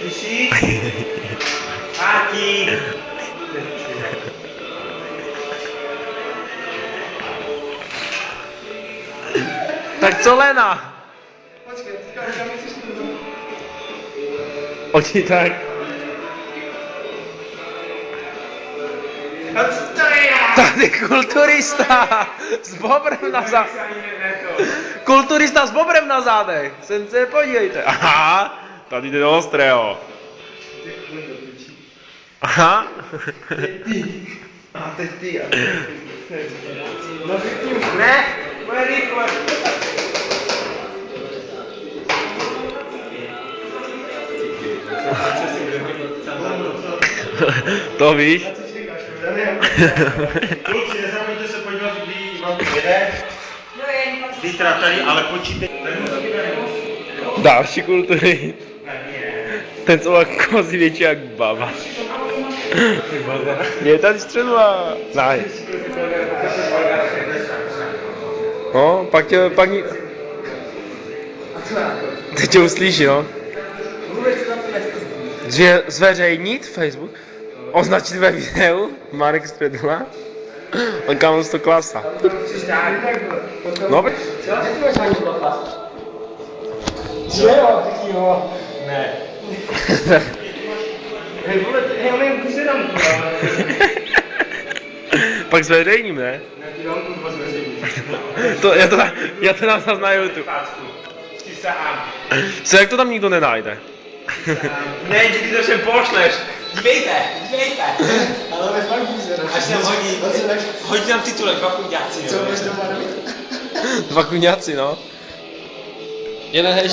Slyšíš? Áti! Tak co Lena? Počkej, teďka kam chceš tu? Oni tak. A co to je? Tady kulturista s bobrem na zádech. Kulturista s bobrem na zádech. Sem se podívejte. Aha, tady jde do ostrého. Aha. A teď ty. No řekni už. Ne, bude rychle. To víš? Kluci, nezapomeňte se podívat, kdy vám jede. Zítra tady, ale počítejte. Další kultury. Ten co má kozy větší jak baba. Je tady středula. Nice. No, pak ní... Teď tě uslyší, no. Zveřejnit Facebook, označit ve videu, Marek Středula, a kam to klasa. No, Že jo, taky jo. Ne. Hej, vole, hej, on jen kusy tam tu, pak zveřejním, ne? Ne, ty dám tu dva zveřejní. Já to dám zase na YouTube. Ty sám. Co, jak to tam nikdo nenajde? Ne, ty to všem pošleš. Dívejte, dívejte. Ale ve fakt více. Až se nám hodí nám titulek, vakuňáci. Co budeš doma robit? Dva kuňáci, no. Jeden heš.